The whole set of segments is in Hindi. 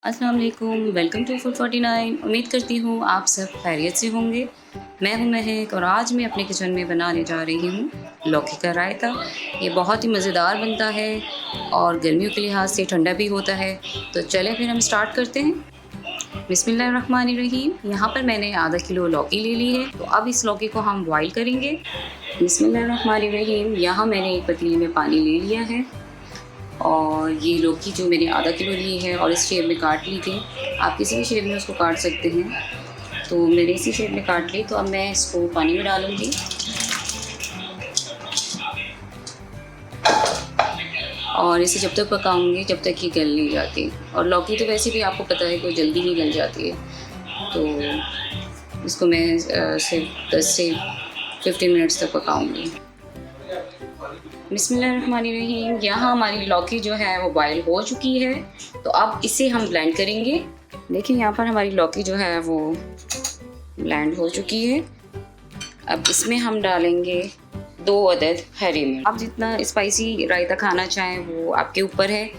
अस्सलाम वालेकुम, वेलकम टू फूड 49। उम्मीद करती हूँ आप सब खैरियत से होंगे। मैं हूँ महक और आज मैं अपने किचन में बनाने जा रही हूँ लौकी का रायता। ये बहुत ही मज़ेदार बनता है और गर्मियों के लिहाज से ठंडा भी होता है। तो चलें फिर हम स्टार्ट करते हैं। बिस्मिल्लाहिर्रहमानिर्रहीम। यहाँ पर मैंने आधा किलो लौकी ले ली है, तो अब इस लौकी को हम बॉईल करेंगे। बिस्मिल्लाहिर्रहमानिर्रहीम। यहाँ मैंने एक पतीली में पानी ले लिया है और ये लौकी जो मैंने आधा किलो ली है और इस शेप में काट ली थी। आप किसी भी शेप में उसको काट सकते हैं, तो मैंने इसी शेप में काट ली। तो अब मैं इसको पानी में डालूँगी और इसे जब तक पकाऊंगी जब तक ये गल नहीं जाती। और लौकी तो वैसे भी आपको पता है कि जल्दी नहीं गल जाती है, तो इसको मैं सिर्फ 10 से 15 मिनट्स तक पकाऊंगी। बिस्मिल्लाहिर्रहमानिर्रहीम। यहाँ हमारी लौकी जो है वो बॉयल हो चुकी है, तो अब इसे हम ब्लेंड करेंगे। देखिए यहाँ पर हमारी लौकी जो है वो ब्लेंड हो चुकी है। अब इसमें हम डालेंगे 2 अदद हरी मिर्च। आप जितना स्पाइसी रायता खाना चाहें वो आपके ऊपर है,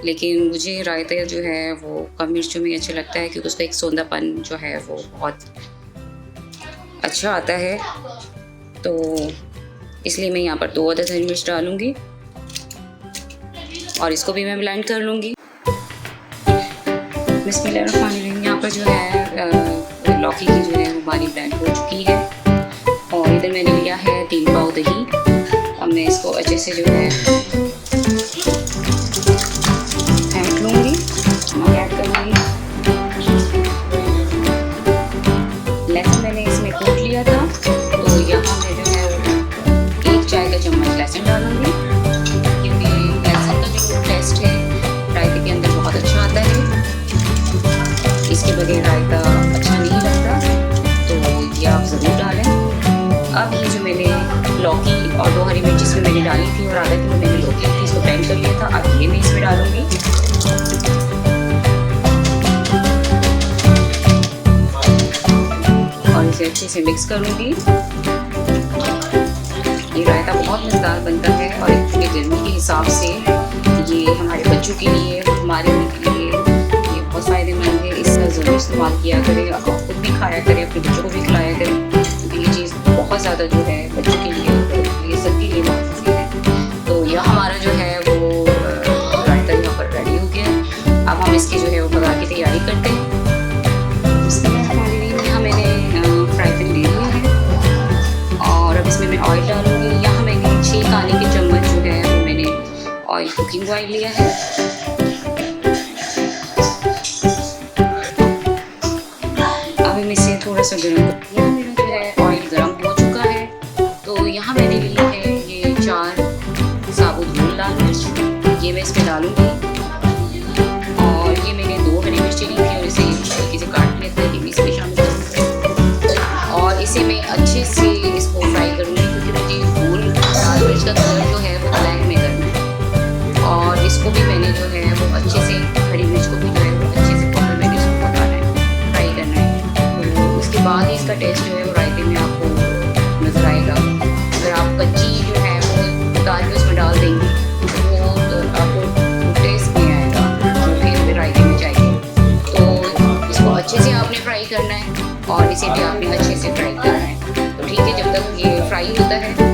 लेकिन मुझे रायता जो है वो कम मिर्चों में अच्छा लगता है, क्योंकि उसका एक सौंधापन जो है वो बहुत अच्छा आता है। तो इसलिए मैं यहाँ पर 2 अदद हरी मिर्च डालूँगी और इसको भी मैं ब्लेंड कर लूँगी। बिस्मिल्लाहिर्रहमानिर्रहीम। यहाँ पर जो है लौकी की जो है वो बारीक ब्लेंड हो चुकी है और इधर मैंने लिया है 3 पाव दही। अब मैं इसको अच्छे से जो है फेंट लूँगी, ऐड करूँगी। लहसुन मैंने इसमें कूट लिया था, तो यहाँ मैं जो है 1 चाय का चम्मच लहसुन डालूँगी, क्योंकि लहसुन का जो टेस्ट है रायते के अंदर बहुत अच्छा आता है। इसके बगैर रायता अच्छा नहीं लगता, तो ये आप ज़रूर डालें। अब ये जो मैंने लौकी और 2 हरी मिर्च इसमें मैंने डाली थी और आधा किलो मैंने लौकी थी, इसको ब्लेंड कर लिया था। अब ये मैं इसमें डालूँगी और इसे अच्छे से मिक्स करूँगी। ये रायता बहुत मज़ेदार बनता है और क्योंकि गर्मी के हिसाब से ये हमारे बच्चों के लिए, हमारे के लिए ये बहुत फ़ायदेमंद है। इसका ज़रूर इस्तेमाल किया करें, आप खुद भी खाया करें, अपने बच्चों को भी खिलाया करें, क्योंकि ये चीज़ बहुत ज़्यादा जो है बच्चों के लिए, ये सबके लिए बहुत मुफीद है। तो यह हमारा जो है वो रायता यहाँ पर रेडी हो गया। अब हम इसकी जो है वो पका की तैयारी करते हैं। यहाँ मैंने फ्राई पैन ले लिया है और अब इसमें मैं ऑयल डालूँगी। यहाँ मैंने 6 खाने के चम्मच जो है वो मैंने ऑयल कुकिंग ऑयल लिया है। अब मैं इसे थोड़ा सा गर्म करती हूँ। मेरा जो है ऑयल गर्म हो चुका है, तो यहाँ मैंने ली है ये 4 साबुत भून लाल मिर्च, ये मैं इसमें डालूँगी। और ये मैंने 2 हरी मिर्ची ली थी और इसे हल्के से काट लिया था, ये भी इसमें शामिल करूँगी और इसे मैं अच्छे से इसको फ्राई करूँगी, क्योंकि मुझे फूल लाल मिर्च का कलर जो है वो ब्लैक में करना है। और इसको भी मैंने जो है वो अच्छे से, हरी मिर्च को भी जो है वो अच्छे से पाउडर मैंने इसको पकाना है, फ्राई करना है। तो उसके बाद ही इसका टेस्ट जो है वो रायते में आपको नज़र आएगा। अगर आप कच्ची जो है वो उतार के उसमें डाल देंगे तो वो आपको टेस्ट नहीं आएगा, तो फिर रायते में चाहिए। तो इसको अच्छे से आपने फ्राई करना है और इसे भी आपने अच्छे से फ्राई करना है। तो ठीक है, जब तक ये फ्राई होता है